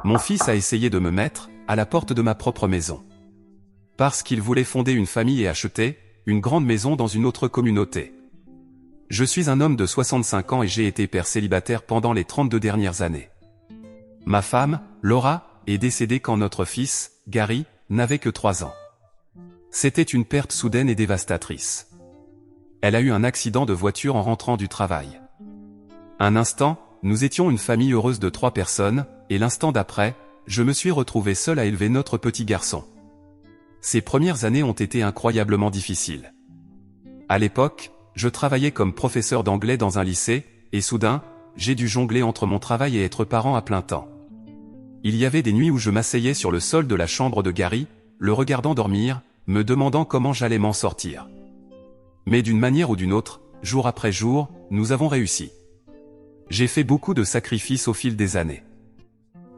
Mon fils a essayé de me mettre à la porte de ma propre maison. Parce qu'il voulait fonder une famille et acheter une grande maison dans une autre communauté. Je suis un homme de 65 ans et j'ai été père célibataire pendant les 32 dernières années. Ma femme, Laura, est décédée quand notre fils, Gary, n'avait que 3 ans. C'était une perte soudaine et dévastatrice. Elle a eu un accident de voiture en rentrant du travail. Un instant, nous étions une famille heureuse de 3 personnes, et l'instant d'après, je me suis retrouvé seul à élever notre petit garçon. Ces premières années ont été incroyablement difficiles. À l'époque, je travaillais comme professeur d'anglais dans un lycée, et soudain, j'ai dû jongler entre mon travail et être parent à plein temps. Il y avait des nuits où je m'asseyais sur le sol de la chambre de Gary, le regardant dormir, me demandant comment j'allais m'en sortir. Mais d'une manière ou d'une autre, jour après jour, nous avons réussi. J'ai fait beaucoup de sacrifices au fil des années.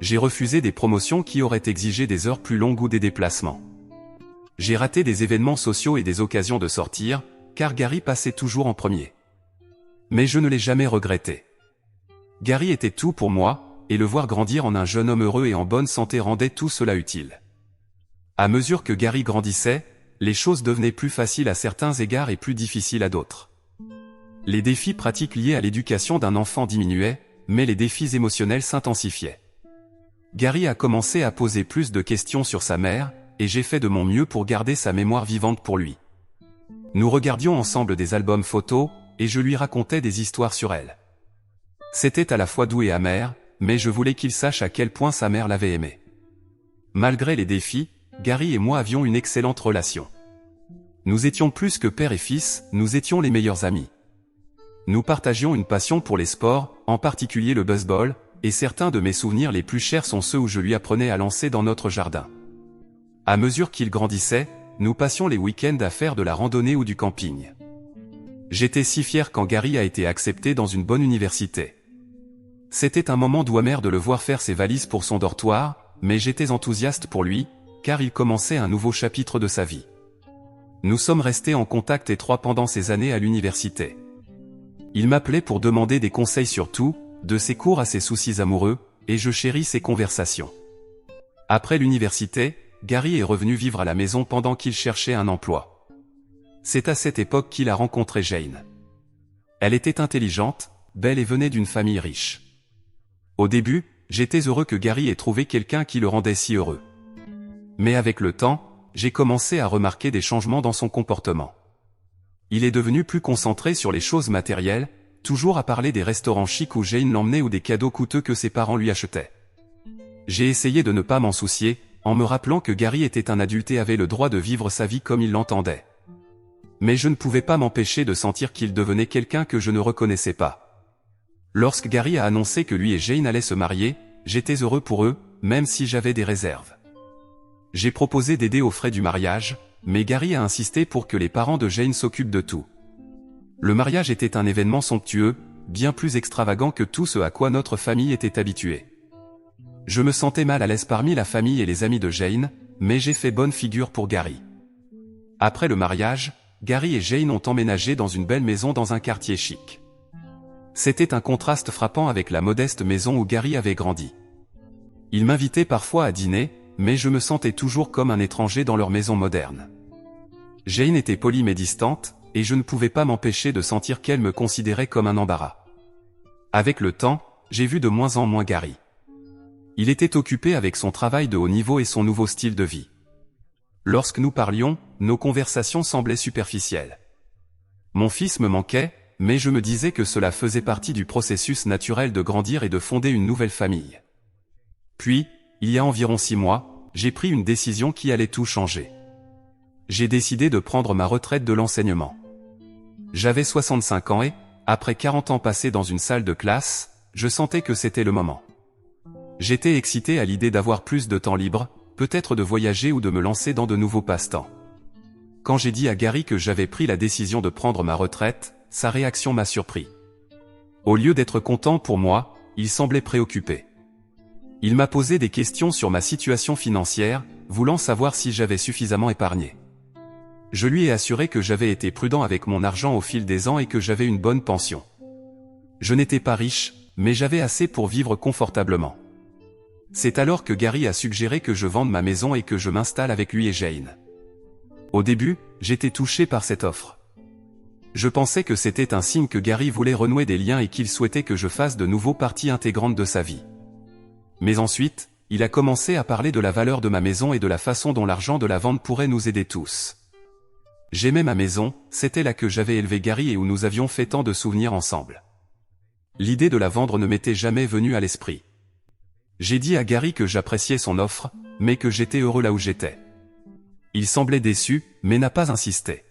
J'ai refusé des promotions qui auraient exigé des heures plus longues ou des déplacements. J'ai raté des événements sociaux et des occasions de sortir, car Gary passait toujours en premier. Mais je ne l'ai jamais regretté. Gary était tout pour moi, et le voir grandir en un jeune homme heureux et en bonne santé rendait tout cela utile. À mesure que Gary grandissait, les choses devenaient plus faciles à certains égards et plus difficiles à d'autres. Les défis pratiques liés à l'éducation d'un enfant diminuaient, mais les défis émotionnels s'intensifiaient. Gary a commencé à poser plus de questions sur sa mère, et j'ai fait de mon mieux pour garder sa mémoire vivante pour lui. Nous regardions ensemble des albums photos, et je lui racontais des histoires sur elle. C'était à la fois doux et amer, mais je voulais qu'il sache à quel point sa mère l'avait aimé. Malgré les défis, Gary et moi avions une excellente relation. Nous étions plus que père et fils, nous étions les meilleurs amis. Nous partagions une passion pour les sports, en particulier le baseball, et certains de mes souvenirs les plus chers sont ceux où je lui apprenais à lancer dans notre jardin. À mesure qu'il grandissait, nous passions les week-ends à faire de la randonnée ou du camping. J'étais si fier quand Gary a été accepté dans une bonne université. C'était un moment doux amer de le voir faire ses valises pour son dortoir, mais j'étais enthousiaste pour lui, car il commençait un nouveau chapitre de sa vie. Nous sommes restés en contact étroit pendant ces années à l'université. Il m'appelait pour demander des conseils sur tout, de ses cours à ses soucis amoureux, et je chéris ces conversations. Après l'université, Gary est revenu vivre à la maison pendant qu'il cherchait un emploi. C'est à cette époque qu'il a rencontré Jane. Elle était intelligente, belle et venait d'une famille riche. Au début, j'étais heureux que Gary ait trouvé quelqu'un qui le rendait si heureux. Mais avec le temps, j'ai commencé à remarquer des changements dans son comportement. Il est devenu plus concentré sur les choses matérielles, toujours à parler des restaurants chics où Jane l'emmenait ou des cadeaux coûteux que ses parents lui achetaient. J'ai essayé de ne pas m'en soucier, en me rappelant que Gary était un adulte et avait le droit de vivre sa vie comme il l'entendait. Mais je ne pouvais pas m'empêcher de sentir qu'il devenait quelqu'un que je ne reconnaissais pas. Lorsque Gary a annoncé que lui et Jane allaient se marier, j'étais heureux pour eux, même si j'avais des réserves. J'ai proposé d'aider aux frais du mariage, mais Gary a insisté pour que les parents de Jane s'occupent de tout. Le mariage était un événement somptueux, bien plus extravagant que tout ce à quoi notre famille était habituée. Je me sentais mal à l'aise parmi la famille et les amis de Jane, mais j'ai fait bonne figure pour Gary. Après le mariage, Gary et Jane ont emménagé dans une belle maison dans un quartier chic. C'était un contraste frappant avec la modeste maison où Gary avait grandi. Ils m'invitaient parfois à dîner, mais je me sentais toujours comme un étranger dans leur maison moderne. Jane était polie mais distante, et je ne pouvais pas m'empêcher de sentir qu'elle me considérait comme un embarras. Avec le temps, j'ai vu de moins en moins Gary. Il était occupé avec son travail de haut niveau et son nouveau style de vie. Lorsque nous parlions, nos conversations semblaient superficielles. Mon fils me manquait, mais je me disais que cela faisait partie du processus naturel de grandir et de fonder une nouvelle famille. Puis, il y a environ 6 mois, j'ai pris une décision qui allait tout changer. J'ai décidé de prendre ma retraite de l'enseignement. J'avais 65 ans et, après 40 ans passés dans une salle de classe, je sentais que c'était le moment. J'étais excité à l'idée d'avoir plus de temps libre, peut-être de voyager ou de me lancer dans de nouveaux passe-temps. Quand j'ai dit à Gary que j'avais pris la décision de prendre ma retraite, sa réaction m'a surpris. Au lieu d'être content pour moi, il semblait préoccupé. Il m'a posé des questions sur ma situation financière, voulant savoir si j'avais suffisamment épargné. Je lui ai assuré que j'avais été prudent avec mon argent au fil des ans et que j'avais une bonne pension. Je n'étais pas riche, mais j'avais assez pour vivre confortablement. C'est alors que Gary a suggéré que je vende ma maison et que je m'installe avec lui et Jane. Au début, j'étais touché par cette offre. Je pensais que c'était un signe que Gary voulait renouer des liens et qu'il souhaitait que je fasse de nouveau partie intégrante de sa vie. Mais ensuite, il a commencé à parler de la valeur de ma maison et de la façon dont l'argent de la vente pourrait nous aider tous. J'aimais ma maison, c'était là que j'avais élevé Gary et où nous avions fait tant de souvenirs ensemble. L'idée de la vendre ne m'était jamais venue à l'esprit. J'ai dit à Gary que j'appréciais son offre, mais que j'étais heureux là où j'étais. Il semblait déçu, mais n'a pas insisté.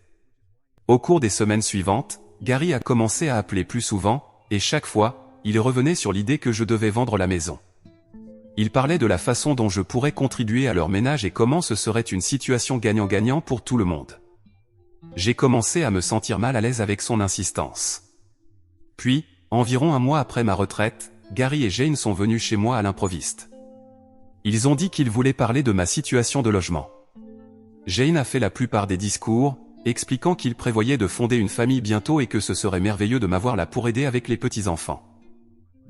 Au cours des semaines suivantes, Gary a commencé à appeler plus souvent, et chaque fois, il revenait sur l'idée que je devais vendre la maison. Il parlait de la façon dont je pourrais contribuer à leur ménage et comment ce serait une situation gagnant-gagnant pour tout le monde. J'ai commencé à me sentir mal à l'aise avec son insistance. Puis, environ un mois après ma retraite, Gary et Jane sont venus chez moi à l'improviste. Ils ont dit qu'ils voulaient parler de ma situation de logement. Jane a fait la plupart des discours, expliquant qu'il prévoyait de fonder une famille bientôt et que ce serait merveilleux de m'avoir là pour aider avec les petits-enfants.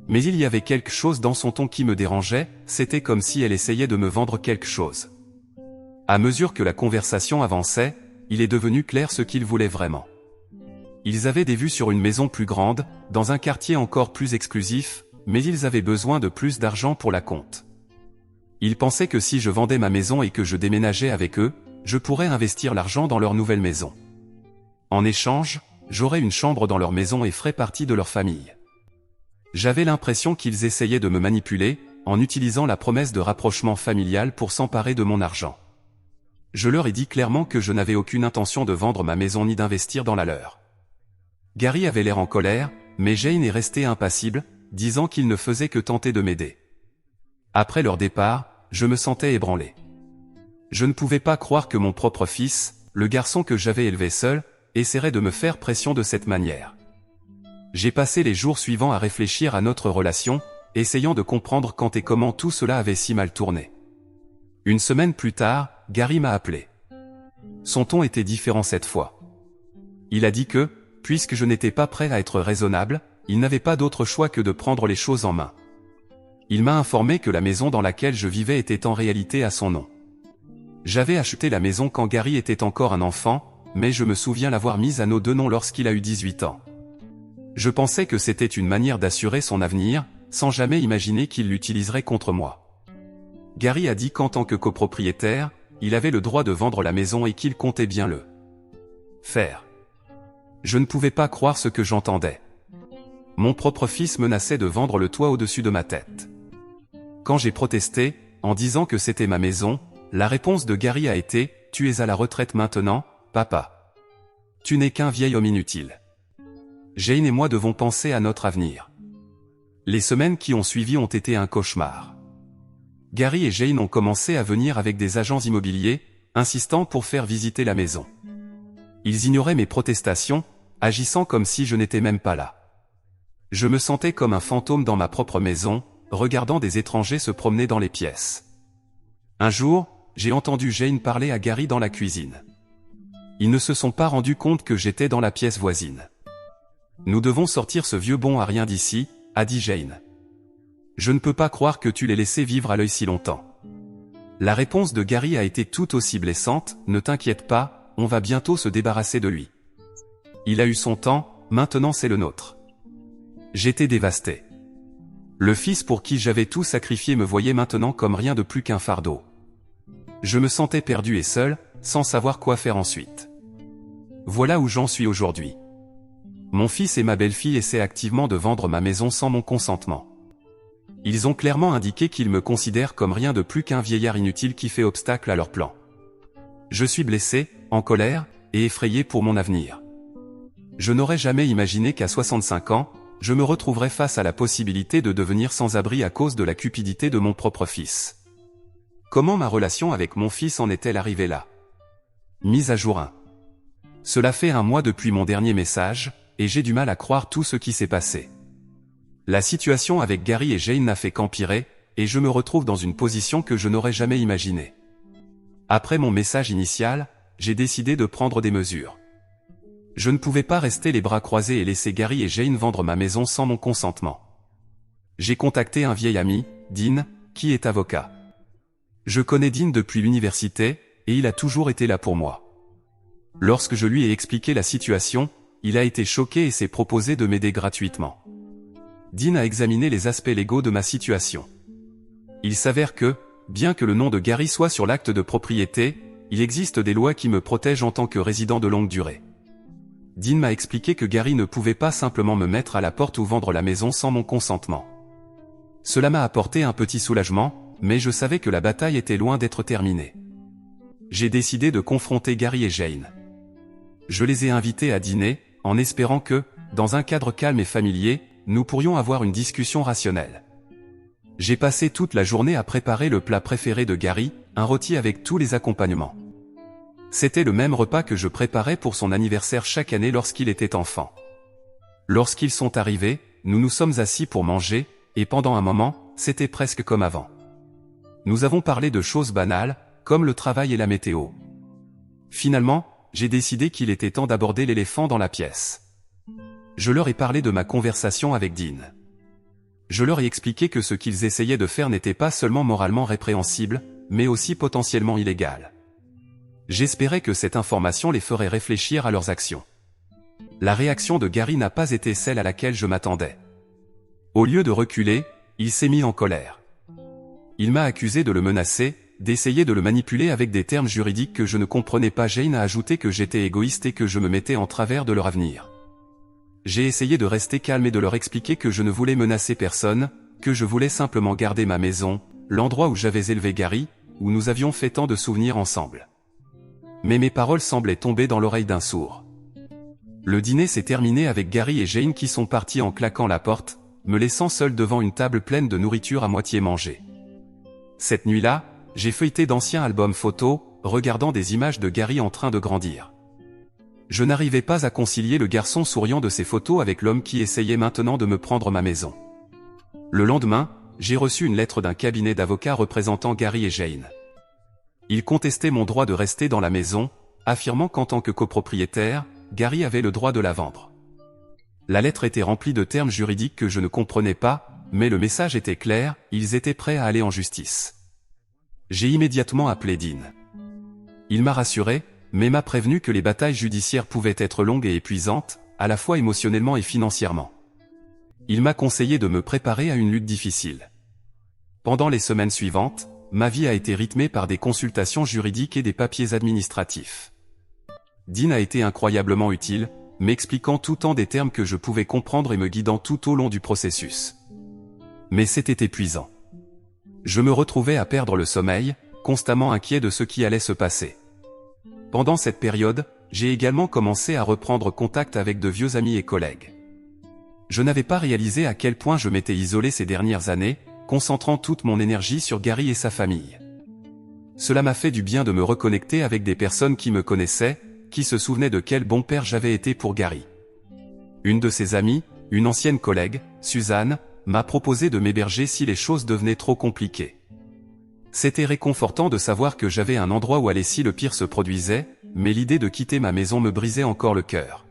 Mais il y avait quelque chose dans son ton qui me dérangeait, c'était comme si elle essayait de me vendre quelque chose. À mesure que la conversation avançait, il est devenu clair ce qu'ils voulaient vraiment. Ils avaient des vues sur une maison plus grande, dans un quartier encore plus exclusif, mais ils avaient besoin de plus d'argent pour la compte. Ils pensaient que si je vendais ma maison et que je déménageais avec eux, je pourrais investir l'argent dans leur nouvelle maison. En échange, j'aurais une chambre dans leur maison et ferais partie de leur famille. J'avais l'impression qu'ils essayaient de me manipuler, en utilisant la promesse de rapprochement familial pour s'emparer de mon argent. Je leur ai dit clairement que je n'avais aucune intention de vendre ma maison ni d'investir dans la leur. Gary avait l'air en colère, mais Jane est restée impassible, disant qu'il ne faisait que tenter de m'aider. Après leur départ, je me sentais ébranlé. Je ne pouvais pas croire que mon propre fils, le garçon que j'avais élevé seul, essaierait de me faire pression de cette manière. J'ai passé les jours suivants à réfléchir à notre relation, essayant de comprendre quand et comment tout cela avait si mal tourné. Une semaine plus tard, Gary m'a appelé. Son ton était différent cette fois. Il a dit que, puisque je n'étais pas prêt à être raisonnable, il n'avait pas d'autre choix que de prendre les choses en main. Il m'a informé que la maison dans laquelle je vivais était en réalité à son nom. J'avais acheté la maison quand Gary était encore un enfant, mais je me souviens l'avoir mise à nos deux noms lorsqu'il a eu 18 ans. Je pensais que c'était une manière d'assurer son avenir, sans jamais imaginer qu'il l'utiliserait contre moi. Gary a dit qu'en tant que copropriétaire, il avait le droit de vendre la maison et qu'il comptait bien le faire. Je ne pouvais pas croire ce que j'entendais. Mon propre fils menaçait de vendre le toit au-dessus de ma tête. Quand j'ai protesté, en disant que c'était ma maison, la réponse de Gary a été « Tu es à la retraite maintenant, papa. Tu n'es qu'un vieil homme inutile. Jane et moi devons penser à notre avenir. » Les semaines qui ont suivi ont été un cauchemar. Gary et Jane ont commencé à venir avec des agents immobiliers, insistant pour faire visiter la maison. Ils ignoraient mes protestations, agissant comme si je n'étais même pas là. Je me sentais comme un fantôme dans ma propre maison, regardant des étrangers se promener dans les pièces. Un jour, j'ai entendu Jane parler à Gary dans la cuisine. Ils ne se sont pas rendus compte que j'étais dans la pièce voisine. « Nous devons sortir ce vieux bon à rien d'ici », a dit Jane. « Je ne peux pas croire que tu l'aies laissé vivre à l'œil si longtemps. » La réponse de Gary a été tout aussi blessante, « Ne t'inquiète pas, on va bientôt se débarrasser de lui. Il a eu son temps, maintenant c'est le nôtre. » J'étais dévasté. Le fils pour qui j'avais tout sacrifié me voyait maintenant comme rien de plus qu'un fardeau. Je me sentais perdu et seul, sans savoir quoi faire ensuite. Voilà où j'en suis aujourd'hui. Mon fils et ma belle-fille essaient activement de vendre ma maison sans mon consentement. Ils ont clairement indiqué qu'ils me considèrent comme rien de plus qu'un vieillard inutile qui fait obstacle à leur plan. Je suis blessé, en colère, et effrayé pour mon avenir. Je n'aurais jamais imaginé qu'à 65 ans, je me retrouverais face à la possibilité de devenir sans abri à cause de la cupidité de mon propre fils. Comment ma relation avec mon fils en est-elle arrivée là? Mise à jour 1. Cela fait un mois depuis mon dernier message, et j'ai du mal à croire tout ce qui s'est passé. La situation avec Gary et Jane n'a fait qu'empirer, et je me retrouve dans une position que je n'aurais jamais imaginée. Après mon message initial, j'ai décidé de prendre des mesures. Je ne pouvais pas rester les bras croisés et laisser Gary et Jane vendre ma maison sans mon consentement. J'ai contacté un vieil ami, Dean, qui est avocat. Je connais Dean depuis l'université, et il a toujours été là pour moi. Lorsque je lui ai expliqué la situation, il a été choqué et s'est proposé de m'aider gratuitement. Dean a examiné les aspects légaux de ma situation. Il s'avère que, bien que le nom de Gary soit sur l'acte de propriété, il existe des lois qui me protègent en tant que résident de longue durée. Dean m'a expliqué que Gary ne pouvait pas simplement me mettre à la porte ou vendre la maison sans mon consentement. Cela m'a apporté un petit soulagement, mais je savais que la bataille était loin d'être terminée. J'ai décidé de confronter Gary et Jane. Je les ai invités à dîner, en espérant que, dans un cadre calme et familier, nous pourrions avoir une discussion rationnelle. J'ai passé toute la journée à préparer le plat préféré de Gary, un rôti avec tous les accompagnements. C'était le même repas que je préparais pour son anniversaire chaque année lorsqu'il était enfant. Lorsqu'ils sont arrivés, nous nous sommes assis pour manger, et pendant un moment, c'était presque comme avant. Nous avons parlé de choses banales, comme le travail et la météo. Finalement, j'ai décidé qu'il était temps d'aborder l'éléphant dans la pièce. Je leur ai parlé de ma conversation avec Dean. Je leur ai expliqué que ce qu'ils essayaient de faire n'était pas seulement moralement répréhensible, mais aussi potentiellement illégal. J'espérais que cette information les ferait réfléchir à leurs actions. La réaction de Gary n'a pas été celle à laquelle je m'attendais. Au lieu de reculer, il s'est mis en colère. Il m'a accusé de le menacer, d'essayer de le manipuler avec des termes juridiques que je ne comprenais pas. Jane a ajouté que j'étais égoïste et que je me mettais en travers de leur avenir. J'ai essayé de rester calme et de leur expliquer que je ne voulais menacer personne, que je voulais simplement garder ma maison, l'endroit où j'avais élevé Gary, où nous avions fait tant de souvenirs ensemble. Mais mes paroles semblaient tomber dans l'oreille d'un sourd. Le dîner s'est terminé avec Gary et Jane qui sont partis en claquant la porte, me laissant seul devant une table pleine de nourriture à moitié mangée. Cette nuit-là, j'ai feuilleté d'anciens albums photos, regardant des images de Gary en train de grandir. Je n'arrivais pas à concilier le garçon souriant de ces photos avec l'homme qui essayait maintenant de me prendre ma maison. Le lendemain, j'ai reçu une lettre d'un cabinet d'avocats représentant Gary et Jane. Ils contestaient mon droit de rester dans la maison, affirmant qu'en tant que copropriétaire, Gary avait le droit de la vendre. La lettre était remplie de termes juridiques que je ne comprenais pas, mais le message était clair, ils étaient prêts à aller en justice. J'ai immédiatement appelé Dean. Il m'a rassuré, mais m'a prévenu que les batailles judiciaires pouvaient être longues et épuisantes, à la fois émotionnellement et financièrement. Il m'a conseillé de me préparer à une lutte difficile. Pendant les semaines suivantes, ma vie a été rythmée par des consultations juridiques et des papiers administratifs. Dean a été incroyablement utile, m'expliquant tout en des termes que je pouvais comprendre et me guidant tout au long du processus. Mais c'était épuisant. Je me retrouvais à perdre le sommeil, constamment inquiet de ce qui allait se passer. Pendant cette période, j'ai également commencé à reprendre contact avec de vieux amis et collègues. Je n'avais pas réalisé à quel point je m'étais isolé ces dernières années, concentrant toute mon énergie sur Gary et sa famille. Cela m'a fait du bien de me reconnecter avec des personnes qui me connaissaient, qui se souvenaient de quel bon père j'avais été pour Gary. Une de ses amies, une ancienne collègue, Suzanne, m'a proposé de m'héberger si les choses devenaient trop compliquées. C'était réconfortant de savoir que j'avais un endroit où aller si le pire se produisait, mais l'idée de quitter ma maison me brisait encore le cœur.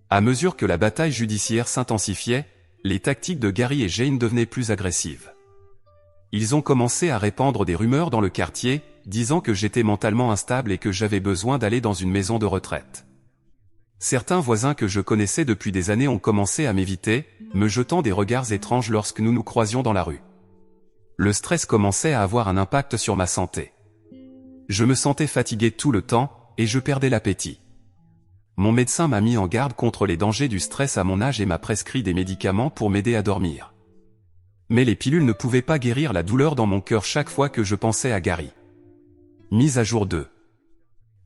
À mesure que la bataille judiciaire s'intensifiait, les tactiques de Gary et Jane devenaient plus agressives. Ils ont commencé à répandre des rumeurs dans le quartier, disant que j'étais mentalement instable et que j'avais besoin d'aller dans une maison de retraite. Certains voisins que je connaissais depuis des années ont commencé à m'éviter, me jetant des regards étranges lorsque nous nous croisions dans la rue. Le stress commençait à avoir un impact sur ma santé. Je me sentais fatigué tout le temps, et je perdais l'appétit. Mon médecin m'a mis en garde contre les dangers du stress à mon âge et m'a prescrit des médicaments pour m'aider à dormir. Mais les pilules ne pouvaient pas guérir la douleur dans mon cœur chaque fois que je pensais à Gary. Mise à jour 2.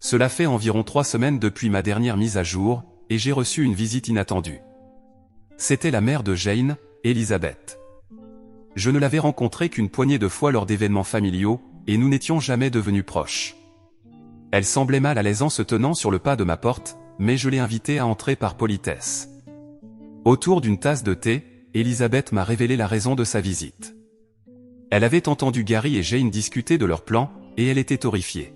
Cela fait environ 3 semaines depuis ma dernière mise à jour, et j'ai reçu une visite inattendue. C'était la mère de Jane, Elizabeth. Je ne l'avais rencontrée qu'une poignée de fois lors d'événements familiaux, et nous n'étions jamais devenus proches. Elle semblait mal à l'aise en se tenant sur le pas de ma porte, mais je l'ai invitée à entrer par politesse. Autour d'une tasse de thé, Elizabeth m'a révélé la raison de sa visite. Elle avait entendu Gary et Jane discuter de leurs plans, et elle était horrifiée.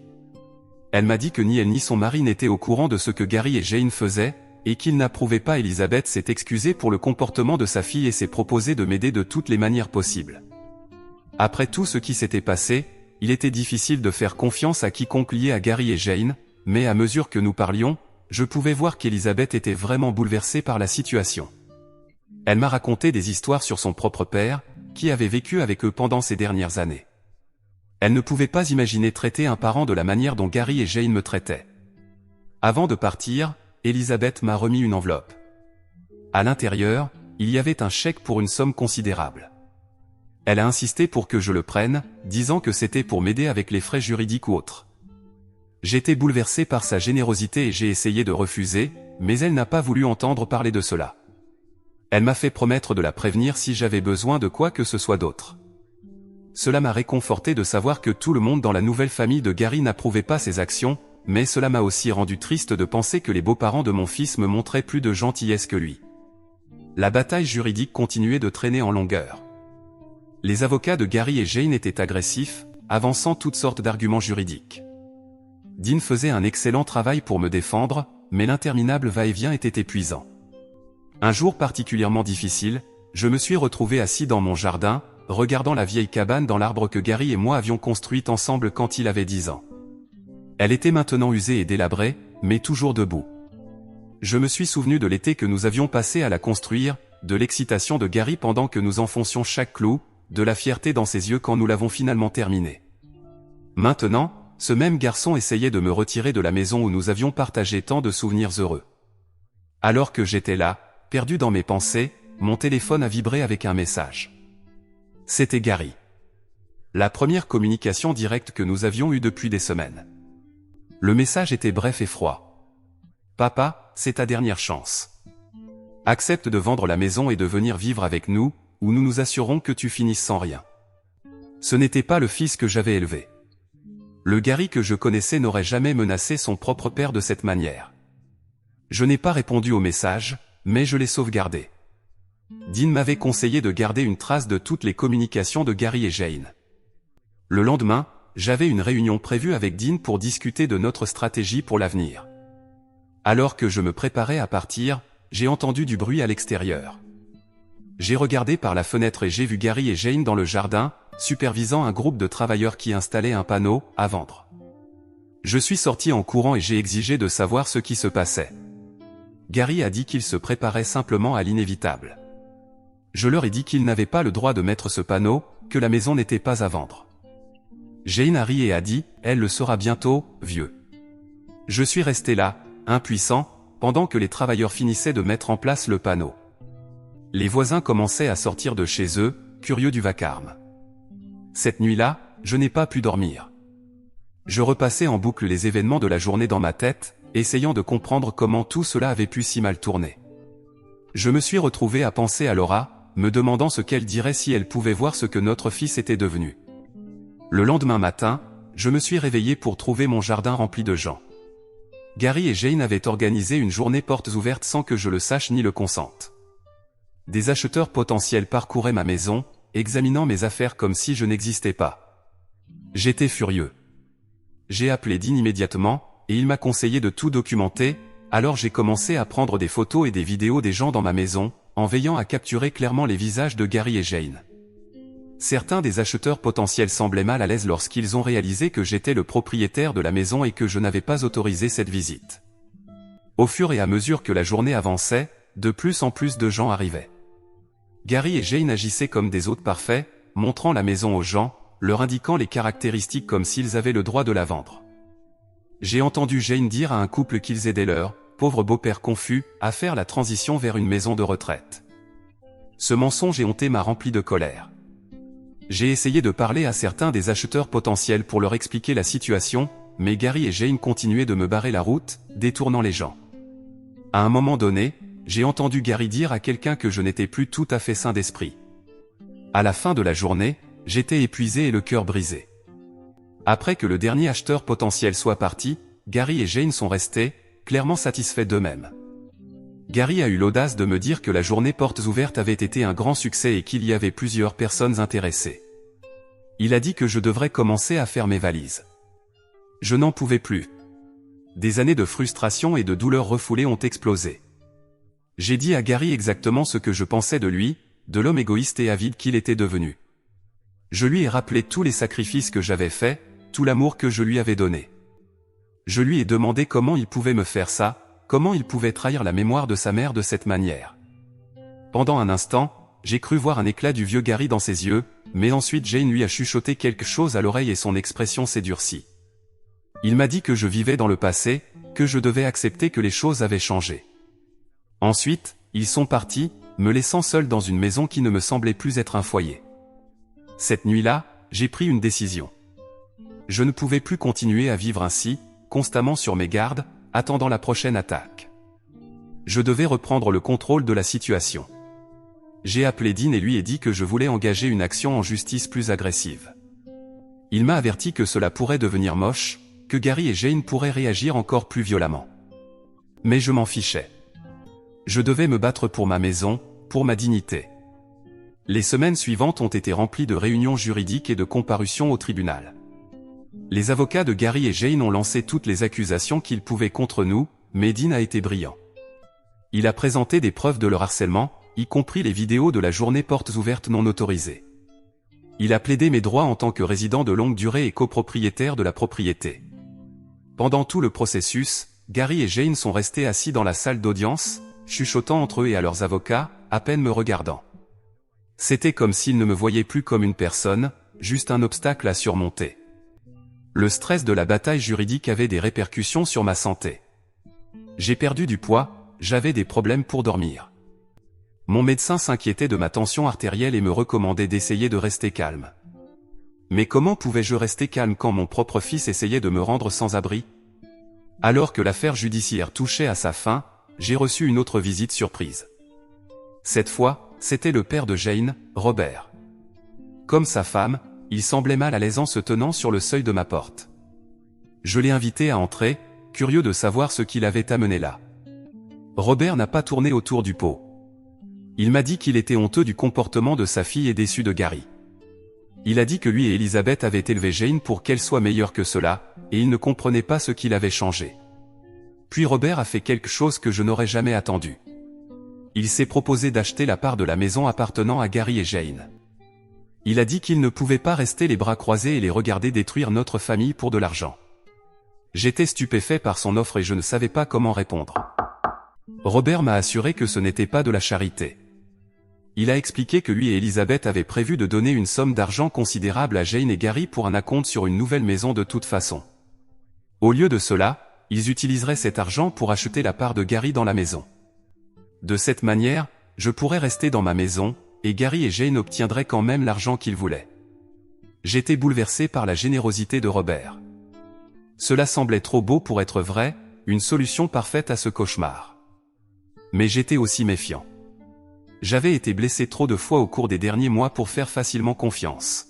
Elle m'a dit que ni elle ni son mari n'étaient au courant de ce que Gary et Jane faisaient, et qu'ils n'approuvaient pas. Elizabeth s'est excusée pour le comportement de sa fille et s'est proposée de m'aider de toutes les manières possibles. Après tout ce qui s'était passé, il était difficile de faire confiance à quiconque lié à Gary et Jane, mais à mesure que nous parlions, je pouvais voir qu'Elizabeth était vraiment bouleversée par la situation. Elle m'a raconté des histoires sur son propre père, qui avait vécu avec eux pendant ces dernières années. Elle ne pouvait pas imaginer traiter un parent de la manière dont Gary et Jane me traitaient. Avant de partir, Elizabeth m'a remis une enveloppe. À l'intérieur, il y avait un chèque pour une somme considérable. Elle a insisté pour que je le prenne, disant que c'était pour m'aider avec les frais juridiques ou autres. J'étais bouleversé par sa générosité et j'ai essayé de refuser, mais elle n'a pas voulu entendre parler de cela. Elle m'a fait promettre de la prévenir si j'avais besoin de quoi que ce soit d'autre. Cela m'a réconforté de savoir que tout le monde dans la nouvelle famille de Gary n'approuvait pas ses actions, mais cela m'a aussi rendu triste de penser que les beaux-parents de mon fils me montraient plus de gentillesse que lui. La bataille juridique continuait de traîner en longueur. Les avocats de Gary et Jane étaient agressifs, avançant toutes sortes d'arguments juridiques. Dean faisait un excellent travail pour me défendre, mais l'interminable va-et-vient était épuisant. Un jour particulièrement difficile, je me suis retrouvé assis dans mon jardin, regardant la vieille cabane dans l'arbre que Gary et moi avions construite ensemble quand il avait 10 ans. Elle était maintenant usée et délabrée, mais toujours debout. Je me suis souvenu de l'été que nous avions passé à la construire, de l'excitation de Gary pendant que nous enfoncions chaque clou, de la fierté dans ses yeux quand nous l'avons finalement terminée. Maintenant, ce même garçon essayait de me retirer de la maison où nous avions partagé tant de souvenirs heureux. Alors que j'étais là, perdu dans mes pensées, mon téléphone a vibré avec un message. C'était Gary. La première communication directe que nous avions eue depuis des semaines. Le message était bref et froid. « Papa, c'est ta dernière chance. Accepte de vendre la maison et de venir vivre avec nous, ou nous nous assurons que tu finisses sans rien. » Ce n'était pas le fils que j'avais élevé. Le Gary que je connaissais n'aurait jamais menacé son propre père de cette manière. Je n'ai pas répondu au message, mais je l'ai sauvegardé. Dean m'avait conseillé de garder une trace de toutes les communications de Gary et Jane. Le lendemain, j'avais une réunion prévue avec Dean pour discuter de notre stratégie pour l'avenir. Alors que je me préparais à partir, j'ai entendu du bruit à l'extérieur. J'ai regardé par la fenêtre et j'ai vu Gary et Jane dans le jardin, supervisant un groupe de travailleurs qui installaient un panneau « à vendre ». Je suis sorti en courant et j'ai exigé de savoir ce qui se passait. Gary a dit qu'il se préparait simplement à l'inévitable. Je leur ai dit qu'il n'avait pas le droit de mettre ce panneau, que la maison n'était pas à vendre. Jane a ri et a dit « Elle le saura bientôt, vieux ». Je suis resté là, impuissant, pendant que les travailleurs finissaient de mettre en place le panneau. Les voisins commençaient à sortir de chez eux, curieux du vacarme. Cette nuit-là, je n'ai pas pu dormir. Je repassais en boucle les événements de la journée dans ma tête, essayant de comprendre comment tout cela avait pu si mal tourner. Je me suis retrouvé à penser à Laura, me demandant ce qu'elle dirait si elle pouvait voir ce que notre fils était devenu. Le lendemain matin, je me suis réveillé pour trouver mon jardin rempli de gens. Gary et Jane avaient organisé une journée portes ouvertes sans que je le sache ni le consente. Des acheteurs potentiels parcouraient ma maison, examinant mes affaires comme si je n'existais pas. J'étais furieux. J'ai appelé Dean immédiatement, et il m'a conseillé de tout documenter, alors j'ai commencé à prendre des photos et des vidéos des gens dans ma maison, en veillant à capturer clairement les visages de Gary et Jane. Certains des acheteurs potentiels semblaient mal à l'aise lorsqu'ils ont réalisé que j'étais le propriétaire de la maison et que je n'avais pas autorisé cette visite. Au fur et à mesure que la journée avançait, de plus en plus de gens arrivaient. Gary et Jane agissaient comme des hôtes parfaits, montrant la maison aux gens, leur indiquant les caractéristiques comme s'ils avaient le droit de la vendre. J'ai entendu Jane dire à un couple qu'ils aidaient leur pauvre beau-père confus à faire la transition vers une maison de retraite. Ce mensonge éhonté m'a rempli de colère. J'ai essayé de parler à certains des acheteurs potentiels pour leur expliquer la situation, mais Gary et Jane continuaient de me barrer la route, détournant les gens. À un moment donné, j'ai entendu Gary dire à quelqu'un que je n'étais plus tout à fait sain d'esprit. À la fin de la journée, j'étais épuisé et le cœur brisé. Après que le dernier acheteur potentiel soit parti, Gary et Jane sont restés, clairement satisfaits d'eux-mêmes. Gary a eu l'audace de me dire que la journée portes ouvertes avait été un grand succès et qu'il y avait plusieurs personnes intéressées. Il a dit que je devrais commencer à faire mes valises. Je n'en pouvais plus. Des années de frustration et de douleur refoulées ont explosé. J'ai dit à Gary exactement ce que je pensais de lui, de l'homme égoïste et avide qu'il était devenu. Je lui ai rappelé tous les sacrifices que j'avais faits, tout l'amour que je lui avais donné. Je lui ai demandé comment il pouvait me faire ça, comment il pouvait trahir la mémoire de sa mère de cette manière. Pendant un instant, j'ai cru voir un éclat du vieux Gary dans ses yeux, mais ensuite Jane lui a chuchoté quelque chose à l'oreille et son expression s'est durcie. Il m'a dit que je vivais dans le passé, que je devais accepter que les choses avaient changé. Ensuite, ils sont partis, me laissant seul dans une maison qui ne me semblait plus être un foyer. Cette nuit-là, j'ai pris une décision. Je ne pouvais plus continuer à vivre ainsi, constamment sur mes gardes, attendant la prochaine attaque. Je devais reprendre le contrôle de la situation. J'ai appelé Dean et lui ai dit que je voulais engager une action en justice plus agressive. Il m'a averti que cela pourrait devenir moche, que Gary et Jane pourraient réagir encore plus violemment. Mais je m'en fichais. Je devais me battre pour ma maison, pour ma dignité. Les semaines suivantes ont été remplies de réunions juridiques et de comparutions au tribunal. Les avocats de Gary et Jane ont lancé toutes les accusations qu'ils pouvaient contre nous, mais Dean a été brillant. Il a présenté des preuves de leur harcèlement, y compris les vidéos de la journée portes ouvertes non autorisées. Il a plaidé mes droits en tant que résident de longue durée et copropriétaire de la propriété. Pendant tout le processus, Gary et Jane sont restés assis dans la salle d'audience, chuchotant entre eux et à leurs avocats, à peine me regardant. C'était comme s'ils ne me voyaient plus comme une personne, juste un obstacle à surmonter. Le stress de la bataille juridique avait des répercussions sur ma santé. J'ai perdu du poids, j'avais des problèmes pour dormir. Mon médecin s'inquiétait de ma tension artérielle et me recommandait d'essayer de rester calme. Mais comment pouvais-je rester calme quand mon propre fils essayait de me rendre sans abri? Alors que l'affaire judiciaire touchait à sa fin, j'ai reçu une autre visite surprise. Cette fois, c'était le père de Jane, Robert. Comme sa femme, il semblait mal à l'aise en se tenant sur le seuil de ma porte. Je l'ai invité à entrer, curieux de savoir ce qui l'avait amené là. Robert n'a pas tourné autour du pot. Il m'a dit qu'il était honteux du comportement de sa fille et déçu de Gary. Il a dit que lui et Elizabeth avaient élevé Jane pour qu'elle soit meilleure que cela, et il ne comprenait pas ce qu'il avait changé. Puis Robert a fait quelque chose que je n'aurais jamais attendu. Il s'est proposé d'acheter la part de la maison appartenant à Gary et Jane. Il a dit qu'il ne pouvait pas rester les bras croisés et les regarder détruire notre famille pour de l'argent. J'étais stupéfait par son offre et je ne savais pas comment répondre. Robert m'a assuré que ce n'était pas de la charité. Il a expliqué que lui et Elizabeth avaient prévu de donner une somme d'argent considérable à Jane et Gary pour un acompte sur une nouvelle maison de toute façon. Au lieu de cela, ils utiliseraient cet argent pour acheter la part de Gary dans la maison. De cette manière, je pourrais rester dans ma maison, et Gary et Jane obtiendraient quand même l'argent qu'ils voulaient. J'étais bouleversé par la générosité de Robert. Cela semblait trop beau pour être vrai, une solution parfaite à ce cauchemar. Mais j'étais aussi méfiant. J'avais été blessé trop de fois au cours des derniers mois pour faire facilement confiance.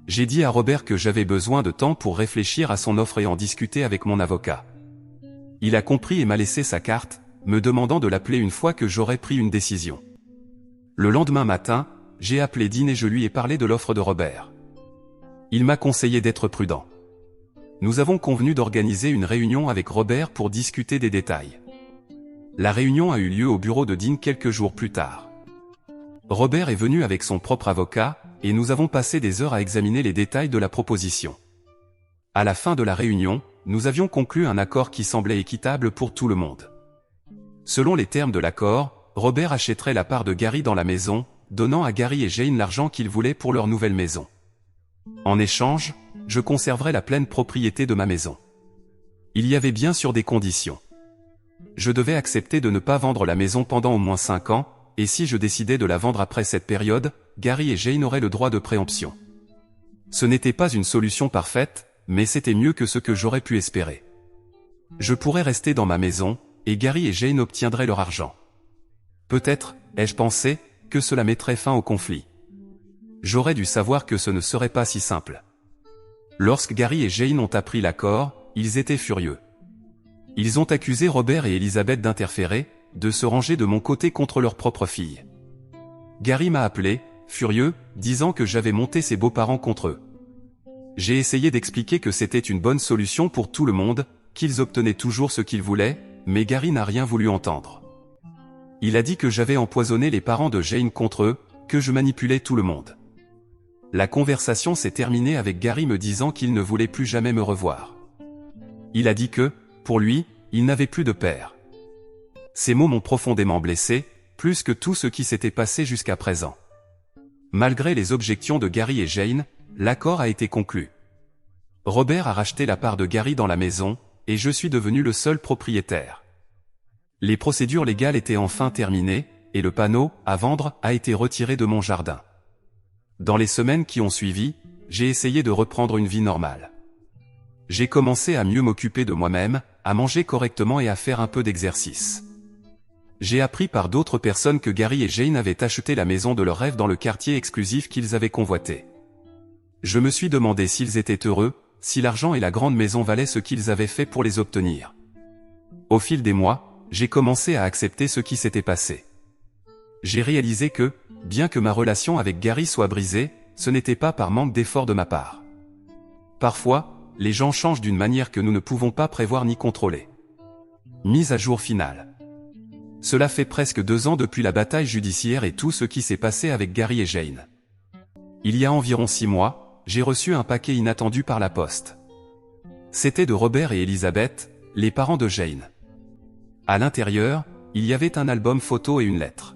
J'ai dit à Robert que j'avais besoin de temps pour réfléchir à son offre et en discuter avec mon avocat. Il a compris et m'a laissé sa carte, me demandant de l'appeler une fois que j'aurais pris une décision. Le lendemain matin, j'ai appelé Dean et je lui ai parlé de l'offre de Robert. Il m'a conseillé d'être prudent. Nous avons convenu d'organiser une réunion avec Robert pour discuter des détails. La réunion a eu lieu au bureau de Dean quelques jours plus tard. Robert est venu avec son propre avocat, et nous avons passé des heures à examiner les détails de la proposition. À la fin de la réunion, nous avions conclu un accord qui semblait équitable pour tout le monde. Selon les termes de l'accord, Robert achèterait la part de Gary dans la maison, donnant à Gary et Jane l'argent qu'ils voulaient pour leur nouvelle maison. En échange, je conserverais la pleine propriété de ma maison. Il y avait bien sûr des conditions. Je devais accepter de ne pas vendre la maison pendant au moins 5 ans, et si je décidais de la vendre après cette période, Gary et Jane auraient le droit de préemption. Ce n'était pas une solution parfaite, mais c'était mieux que ce que j'aurais pu espérer. Je pourrais rester dans ma maison, et Gary et Jane obtiendraient leur argent. Peut-être, ai-je pensé, que cela mettrait fin au conflit. J'aurais dû savoir que ce ne serait pas si simple. Lorsque Gary et Jane ont appris l'accord, ils étaient furieux. Ils ont accusé Robert et Elizabeth d'interférer, de se ranger de mon côté contre leur propre fille. Gary m'a appelé, furieux, disant que j'avais monté ses beaux-parents contre eux. J'ai essayé d'expliquer que c'était une bonne solution pour tout le monde, qu'ils obtenaient toujours ce qu'ils voulaient, mais Gary n'a rien voulu entendre. Il a dit que j'avais empoisonné les parents de Jane contre eux, que je manipulais tout le monde. la conversation s'est terminée avec Gary me disant qu'il ne voulait plus jamais me revoir. Il a dit que, pour lui, il n'avait plus de père. Ces mots m'ont profondément blessé, plus que tout ce qui s'était passé jusqu'à présent. Malgré les objections de Gary et Jane, l'accord a été conclu. Robert a racheté la part de Gary dans la maison, et je suis devenu le seul propriétaire. Les procédures légales étaient enfin terminées, et le panneau « à vendre » a été retiré de mon jardin. Dans les semaines qui ont suivi, j'ai essayé de reprendre une vie normale. J'ai commencé à mieux m'occuper de moi-même, à manger correctement et à faire un peu d'exercice. J'ai appris par d'autres personnes que Gary et Jane avaient acheté la maison de leur rêve dans le quartier exclusif qu'ils avaient convoité. Je me suis demandé s'ils étaient heureux, si l'argent et la grande maison valaient ce qu'ils avaient fait pour les obtenir. Au fil des mois, j'ai commencé à accepter ce qui s'était passé. J'ai réalisé que, bien que ma relation avec Gary soit brisée, ce n'était pas par manque d'effort de ma part. Parfois, les gens changent d'une manière que nous ne pouvons pas prévoir ni contrôler. Mise à jour finale. Cela fait presque 2 ans depuis la bataille judiciaire et tout ce qui s'est passé avec Gary et Jane. Il y a environ 6 mois, j'ai reçu un paquet inattendu par la poste. C'était de Robert et Elizabeth, les parents de Jane. À l'intérieur, il y avait un album photo et une lettre.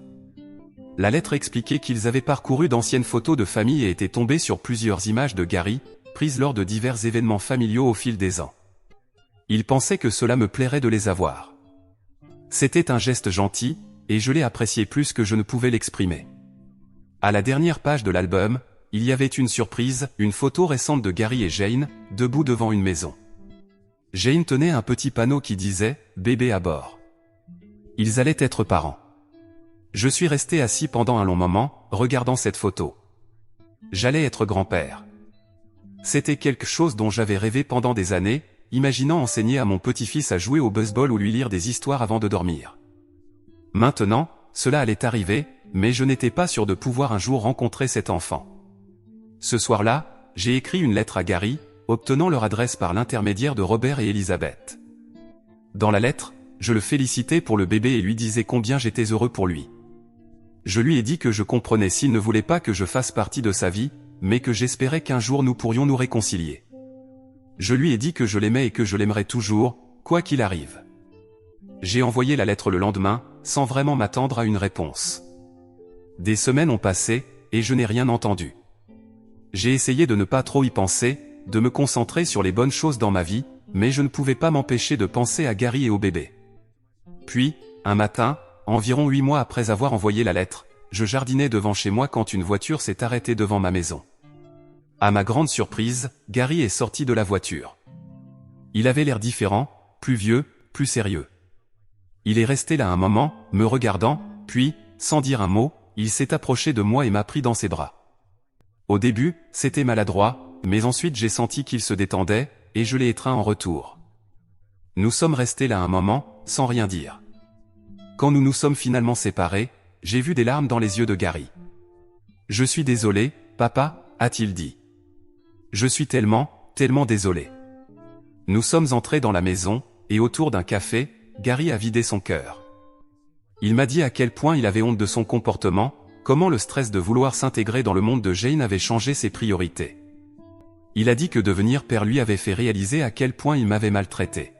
La lettre expliquait qu'ils avaient parcouru d'anciennes photos de famille et étaient tombés sur plusieurs images de Gary, prises lors de divers événements familiaux au fil des ans. Ils pensaient que cela me plairait de les avoir. C'était un geste gentil, et je l'ai apprécié plus que je ne pouvais l'exprimer. À la dernière page de l'album, il y avait une surprise, une photo récente de Gary et Jane, debout devant une maison. Jane tenait un petit panneau qui disait « Bébé à bord ». Ils allaient être parents. Je suis resté assis pendant un long moment, regardant cette photo. J'allais être grand-père. C'était quelque chose dont j'avais rêvé pendant des années, imaginant enseigner à mon petit-fils à jouer au baseball ou lui lire des histoires avant de dormir. Maintenant, cela allait arriver, mais je n'étais pas sûr de pouvoir un jour rencontrer cet enfant. Ce soir-là, j'ai écrit une lettre à Gary, obtenant leur adresse par l'intermédiaire de Robert et Elizabeth. Dans la lettre, je le félicitais pour le bébé et lui disais combien j'étais heureux pour lui. Je lui ai dit que je comprenais s'il ne voulait pas que je fasse partie de sa vie, mais que j'espérais qu'un jour nous pourrions nous réconcilier. Je lui ai dit que je l'aimais et que je l'aimerais toujours, quoi qu'il arrive. J'ai envoyé la lettre le lendemain, sans vraiment m'attendre à une réponse. Des semaines ont passé, et je n'ai rien entendu. J'ai essayé de ne pas trop y penser, de me concentrer sur les bonnes choses dans ma vie, mais je ne pouvais pas m'empêcher de penser à Gary et au bébé. Puis, un matin, environ 8 mois après avoir envoyé la lettre, je jardinais devant chez moi quand une voiture s'est arrêtée devant ma maison. À ma grande surprise, Gary est sorti de la voiture. Il avait l'air différent, plus vieux, plus sérieux. Il est resté là un moment, me regardant, puis, sans dire un mot, il s'est approché de moi et m'a pris dans ses bras. Au début, c'était maladroit, mais ensuite j'ai senti qu'il se détendait, et je l'ai étreint en retour. Nous sommes restés là un moment, sans rien dire. Quand nous nous sommes finalement séparés, j'ai vu des larmes dans les yeux de Gary. « Je suis désolé, papa », a-t-il dit. « Je suis tellement désolé. » Nous sommes entrés dans la maison, et autour d'un café, Gary a vidé son cœur. Il m'a dit à quel point il avait honte de son comportement, comment le stress de vouloir s'intégrer dans le monde de Jane avait changé ses priorités. Il a dit que devenir père lui avait fait réaliser à quel point il m'avait maltraité.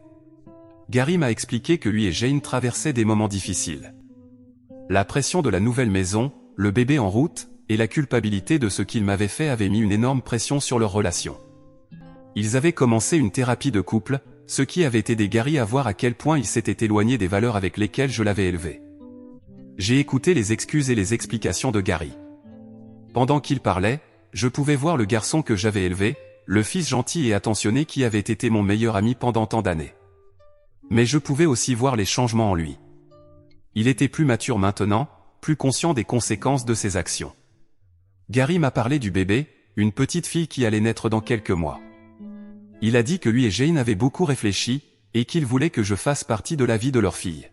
Gary m'a expliqué que lui et Jane traversaient des moments difficiles. La pression de la nouvelle maison, le bébé en route, et la culpabilité de ce qu'il m'avait fait avaient mis une énorme pression sur leur relation. Ils avaient commencé une thérapie de couple, ce qui avait aidé Gary à voir à quel point il s'était éloigné des valeurs avec lesquelles je l'avais élevé. J'ai écouté les excuses et les explications de Gary. Pendant qu'il parlait, je pouvais voir le garçon que j'avais élevé, le fils gentil et attentionné qui avait été mon meilleur ami pendant tant d'années. Mais je pouvais aussi voir les changements en lui. Il était plus mature maintenant, plus conscient des conséquences de ses actions. Gary m'a parlé du bébé, une petite fille qui allait naître dans quelques mois. Il a dit que lui et Jane avaient beaucoup réfléchi, et qu'il voulait que je fasse partie de la vie de leur fille.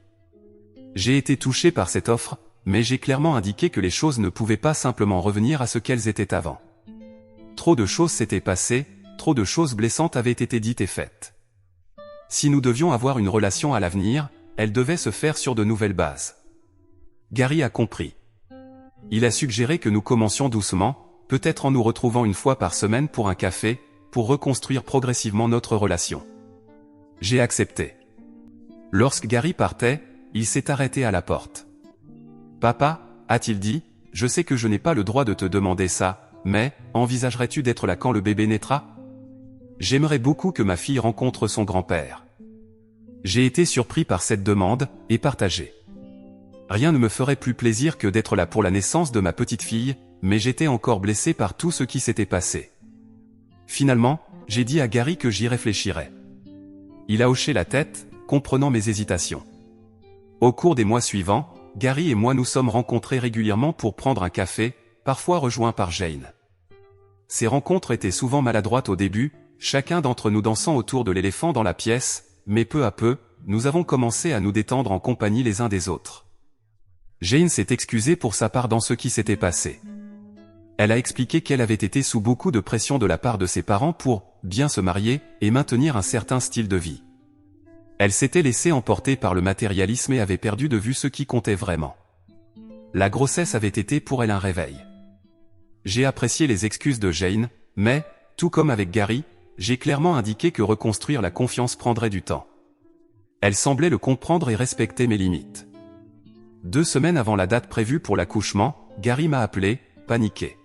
J'ai été touché par cette offre, mais j'ai clairement indiqué que les choses ne pouvaient pas simplement revenir à ce qu'elles étaient avant. Trop de choses s'étaient passées, trop de choses blessantes avaient été dites et faites. Si nous devions avoir une relation à l'avenir, elle devait se faire sur de nouvelles bases. Gary a compris. Il a suggéré que nous commencions doucement, peut-être en nous retrouvant une fois par semaine pour un café, pour reconstruire progressivement notre relation. J'ai accepté. Lorsque Gary partait, il s'est arrêté à la porte. « Papa, a-t-il dit, je sais que je n'ai pas le droit de te demander ça, mais, envisagerais-tu d'être là quand le bébé naîtra? J'aimerais beaucoup que ma fille rencontre son grand-père. » J'ai été surpris par cette demande, et partagé. Rien ne me ferait plus plaisir que d'être là pour la naissance de ma petite fille, mais j'étais encore blessé par tout ce qui s'était passé. Finalement, j'ai dit à Gary que j'y réfléchirais. Il a hoché la tête, comprenant mes hésitations. Au cours des mois suivants, Gary et moi nous sommes rencontrés régulièrement pour prendre un café, parfois rejoints par Jane. Ces rencontres étaient souvent maladroites au début, chacun d'entre nous dansant autour de l'éléphant dans la pièce, mais peu à peu, nous avons commencé à nous détendre en compagnie les uns des autres. Jane s'est excusée pour sa part dans ce qui s'était passé. Elle a expliqué qu'elle avait été sous beaucoup de pression de la part de ses parents pour bien se marier et maintenir un certain style de vie. Elle s'était laissée emporter par le matérialisme et avait perdu de vue ce qui comptait vraiment. La grossesse avait été pour elle un réveil. J'ai apprécié les excuses de Jane, mais, tout comme avec Gary, j'ai clairement indiqué que reconstruire la confiance prendrait du temps. Elle semblait le comprendre et respecter mes limites. 2 semaines avant la date prévue pour l'accouchement, Gary m'a appelé, paniqué.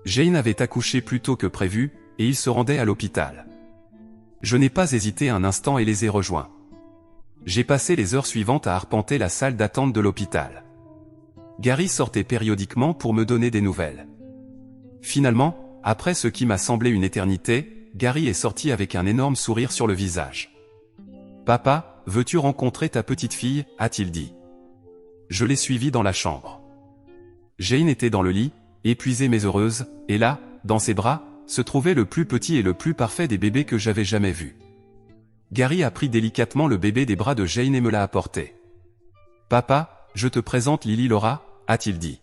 Jane avait accouché plus tôt que prévu, et il se rendait à l'hôpital. Je n'ai pas hésité un instant et les ai rejoints. J'ai passé les heures suivantes à arpenter la salle d'attente de l'hôpital. Gary sortait périodiquement pour me donner des nouvelles. Finalement, après ce qui m'a semblé une éternité, Gary est sorti avec un énorme sourire sur le visage. « Papa, veux-tu rencontrer ta petite fille ?» a-t-il dit. Je l'ai suivi dans la chambre. Jane était dans le lit, épuisée mais heureuse, et là, dans ses bras, se trouvait le plus petit et le plus parfait des bébés que j'avais jamais vus. Gary a pris délicatement le bébé des bras de Jane et me l'a apporté. « Papa, je te présente Lily Laura » a-t-il dit.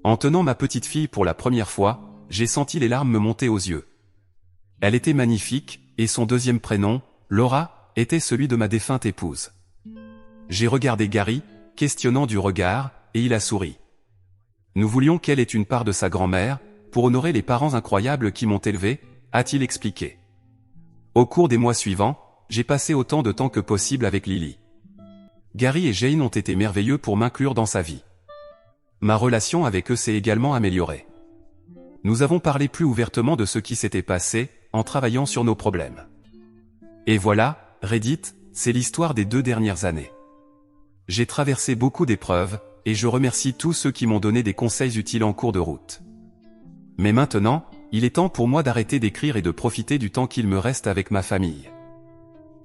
En tenant ma petite fille pour la première fois, j'ai senti les larmes me monter aux yeux. Elle était magnifique, et son deuxième prénom, Laura, était celui de ma défunte épouse. J'ai regardé Gary, questionnant du regard, et il a souri. Nous voulions qu'elle ait une part de sa grand-mère, pour honorer les parents incroyables qui m'ont élevé, a-t-il expliqué. Au cours des mois suivants, j'ai passé autant de temps que possible avec Lily. Gary et Jane ont été merveilleux pour m'inclure dans sa vie. Ma relation avec eux s'est également améliorée. Nous avons parlé plus ouvertement de ce qui s'était passé, en travaillant sur nos problèmes. Et voilà, Reddit, c'est l'histoire des 2 dernières années. J'ai traversé beaucoup d'épreuves, et je remercie tous ceux qui m'ont donné des conseils utiles en cours de route. Mais maintenant, il est temps pour moi d'arrêter d'écrire et de profiter du temps qu'il me reste avec ma famille.